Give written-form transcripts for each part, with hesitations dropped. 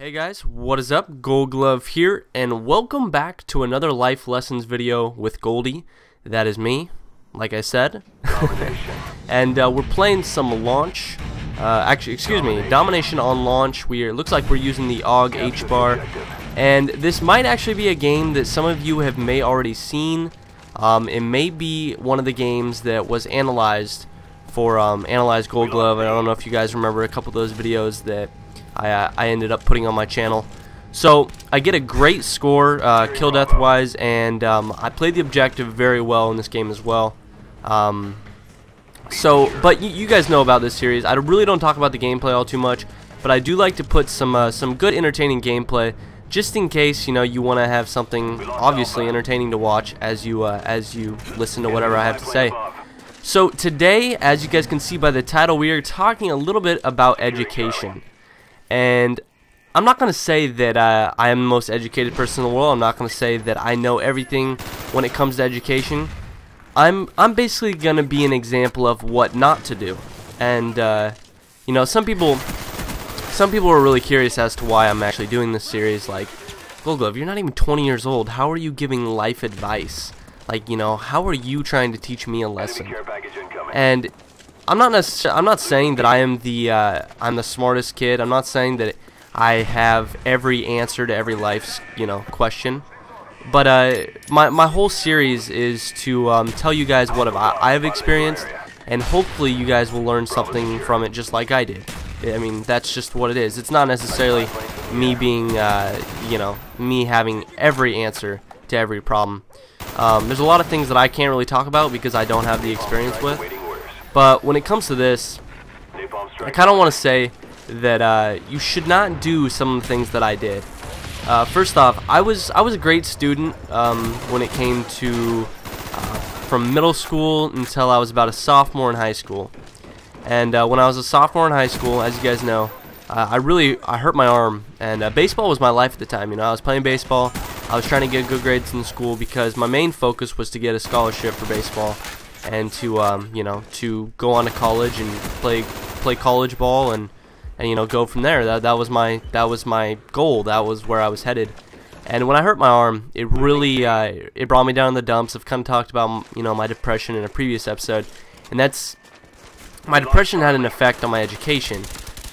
Hey guys, what is up? Gold Glove here, and welcome back to another life lessons video with Goldy. That is me, like I said. And we're playing some launch. Domination on launch. Looks like we're using the AUG H-bar, and this might actually be a game that some of you may already seen. It may be one of the games that was analyzed for Analyze Gold Glove. I don't know if you guys remember a couple of those videos that I ended up putting on my channel. So I get a great score kill death wise, and I played the objective very well in this game as well. But you guys know about this series. I really don't talk about the gameplay all too much, but I do like to put some good entertaining gameplay, just in case you want to have something obviously entertaining to watch as you listen to whatever I have to say. So today, as you guys can see by the title, we are talking a little bit about education. And I'm not going to say that I am the most educated person in the world. I'm not going to say that I know everything when it comes to education. I'm basically going to be an example of what not to do. And some people are really curious as to why I'm actually doing this series. Like, Gold Glove, you're not even 20 years old. How are you giving life advice? Like, how are you trying to teach me a lesson? And I'm not saying that I am I'm the smartest kid. I'm not saying that I have every answer to every life's question. But my whole series is to tell you guys what I have experienced, and hopefully you guys will learn something from it just like I did. I mean, that's just what it is. It's not necessarily me being me having every answer to every problem. There's a lot of things that I can't really talk about because I don't have the experience with. But when it comes to this, I kind of want to say that you should not do some of the things that I did. First off, I was a great student when it came to from middle school until I was about a sophomore in high school. And when I was a sophomore in high school, as you guys know, I hurt my arm, and baseball was my life at the time. I was playing baseball. I was trying to get good grades in school because my main focus was to get a scholarship for baseball, and to to go on to college and play college ball and go from there. That was my goal. That was where I was headed. And when I hurt my arm, it really it brought me down in the dumps. I've kind of talked about my depression in a previous episode, and my depression had an effect on my education.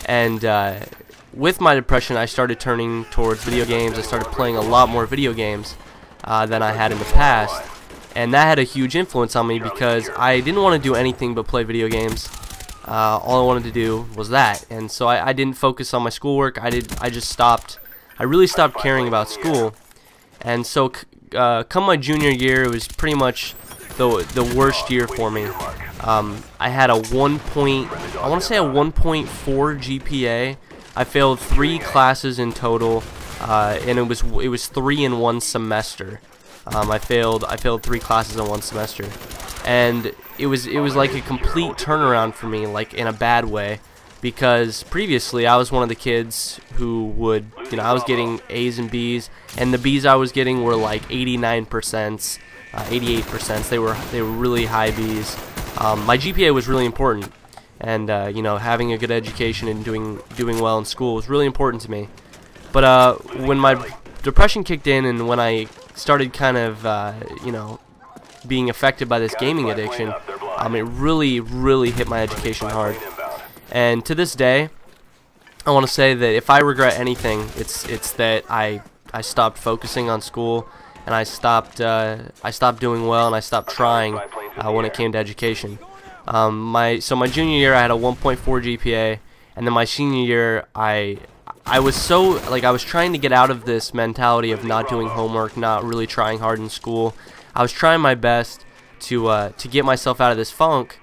And with my depression, I started turning towards video games. I started playing a lot more video games than I had in the past. And that had a huge influence on me because I didn't want to do anything but play video games. All I wanted to do was that, and so I didn't focus on my schoolwork. I just stopped. I really stopped caring about school. And so come my junior year, it was pretty much the worst year for me. I had a 1.4 GPA. I failed 3 classes in total, and it was 3 in one semester. I failed 3 classes in one semester, and it was like a complete turnaround for me, like in a bad way, because previously I was one of the kids who would, I was getting A's and B's, and the B's I was getting were like 89%, 88%. They were really high B's. My GPA was really important, and having a good education and doing well in school was really important to me. But when my depression kicked in, and when I started kind of being affected by this gaming addiction, it really hit my education hard. And to this day, I want to say that if I regret anything, it's that I stopped focusing on school, and I stopped doing well, and I stopped trying when it came to education. So my junior year I had a 1.4 GPA, and then my senior year I was I was trying to get out of this mentality of not doing homework, not really trying hard in school. I was trying my best to get myself out of this funk,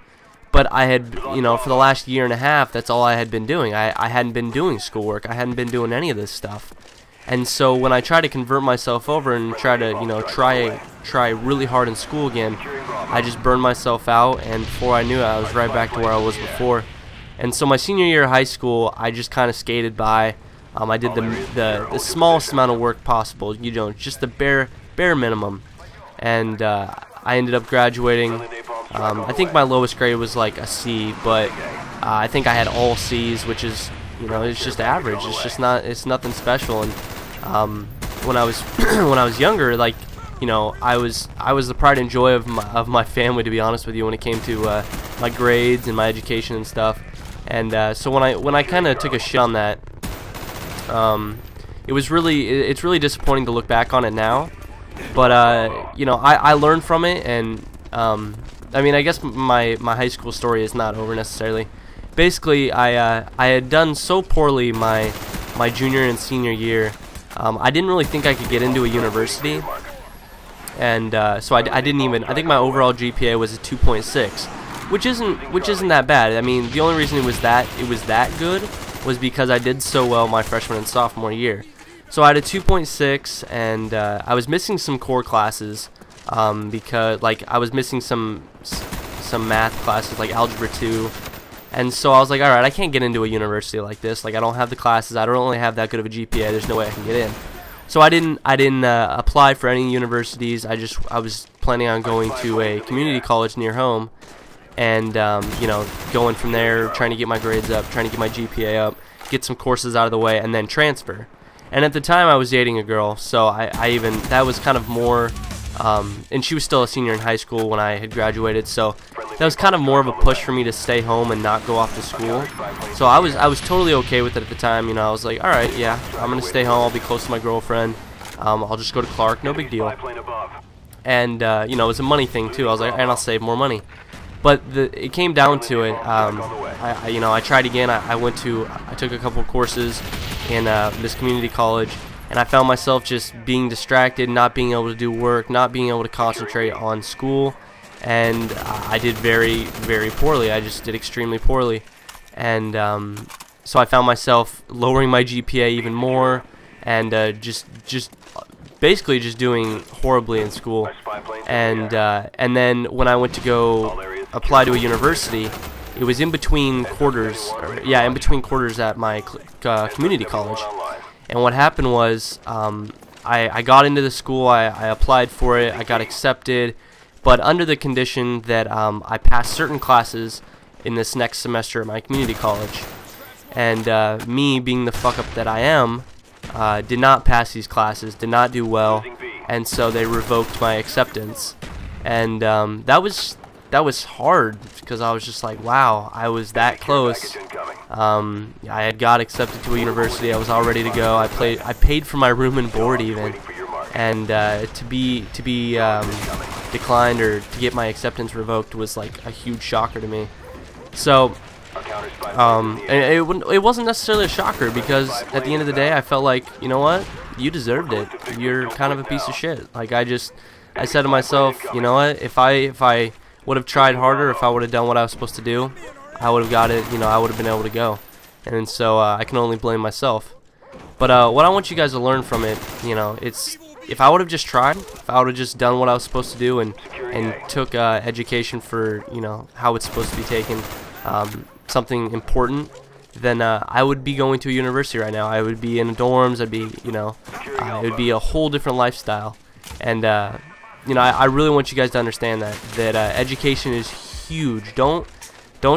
but I had, for the last year and a half, that's all I had been doing. I hadn't been doing schoolwork. I hadn't been doing any of this stuff. And so when I tried to convert myself over and try to, try really hard in school again, I just burned myself out, and before I knew it, I was right back to where I was before. And so my senior year of high school, I just kind of skated by. I did the smallest amount of work possible, just the bare minimum, and I ended up graduating. I think my lowest grade was like a C, but I think I had all C's, which is You know, it's just average. It's just not. It's nothing special. And when I was when I was younger, like, you know, I was the pride and joy of my family, to be honest with you, when it came to my grades and my education and stuff. And so when I kind of took a shit on that, it's really disappointing to look back on it now. But you know, I learned from it, and I mean, I guess my high school story is not over necessarily. Basically, I had done so poorly my junior and senior year. I didn't really think I could get into a university, and so I didn't even. I think my overall GPA was a 2.6, which isn't that bad. I mean, the only reason it was that good was because I did so well my freshman and sophomore year. So I had a 2.6, and I was missing some core classes because, like, I was missing some math classes, like Algebra 2. And so I was like, alright, I can't get into a university like this. Like, I don't have the classes. I don't really have that good of a GPA. There's no way I can get in. So I didn't apply for any universities. I was planning on going to a community college near home, and you know, going from there, trying to get my grades up, trying to get my GPA up, get some courses out of the way, and then transfer. And at the time, I was dating a girl, so that was kind of more. And she was still a senior in high school when I had graduated, so that was kind of more of a push for me to stay home and not go off to school. So I was totally okay with it at the time. You know, I was like, all right, yeah, I'm gonna stay home. I'll be close to my girlfriend. I'll just go to Clark, no big deal. And you know, it was a money thing too. I was like, and I'll save more money. But it came down to it. You know, I tried again. I took a couple courses in this community college. And I found myself just being distracted, not being able to do work, not being able to concentrate on school, and I did very, very poorly. I just did extremely poorly, and so I found myself lowering my GPA even more, and just basically just doing horribly in school. And then when I went to go apply to a university, it was in between quarters, at my community college. And what happened was, I got into the school, I applied for it, I got accepted, but under the condition that I passed certain classes in this next semester at my community college. And me, being the fuck up that I am, did not pass these classes, did not do well, and so they revoked my acceptance. And that was hard, because I was just like, wow, I was that close. I had got accepted to a university. I was all ready to go. I paid for my room and board even, and to be declined or to get my acceptance revoked was like a huge shocker to me. So it wasn't necessarily a shocker, because at the end of the day, I felt like, you know what, you deserved it. You're kind of a piece of shit. Like, I said to myself, you know what, if I would have tried harder, if I would have done what I was supposed to do, I would have got it, you know, I would have been able to go. And so I can only blame myself. But what I want you guys to learn from it, you know, it's, if I would have just tried, if I would have just done what I was supposed to do, and took education for, you know, how it's supposed to be taken, something important, then I would be going to a university right now. I would be in dorms. I'd be, you know, it would be a whole different lifestyle. And you know, I really want you guys to understand that education is huge. Don't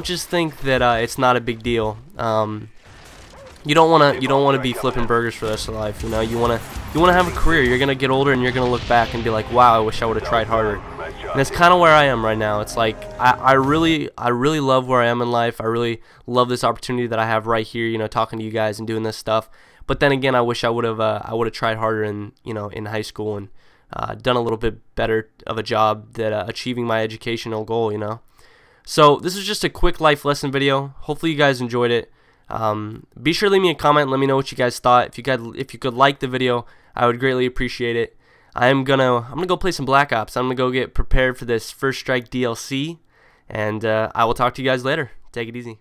just think that it's not a big deal. You don't want to be flipping burgers for the rest of your life. You know, you want to have a career. You're gonna get older, and you're gonna look back and be like, wow, I wish I would have tried harder. And that's kind of where I am right now. It's like I really love where I am in life. I really love this opportunity that I have right here. You know, talking to you guys and doing this stuff. But then again, I wish I would have tried harder in high school, and done a little bit better of a job at achieving my educational goal, you know. So this is just a quick life lesson video. Hopefully you guys enjoyed it. Be sure to leave me a comment and let me know what you guys thought. If you could like the video, I would greatly appreciate it. I'm gonna go play some Black Ops. I'm gonna go get prepared for this First Strike DLC, and I will talk to you guys later. Take it easy.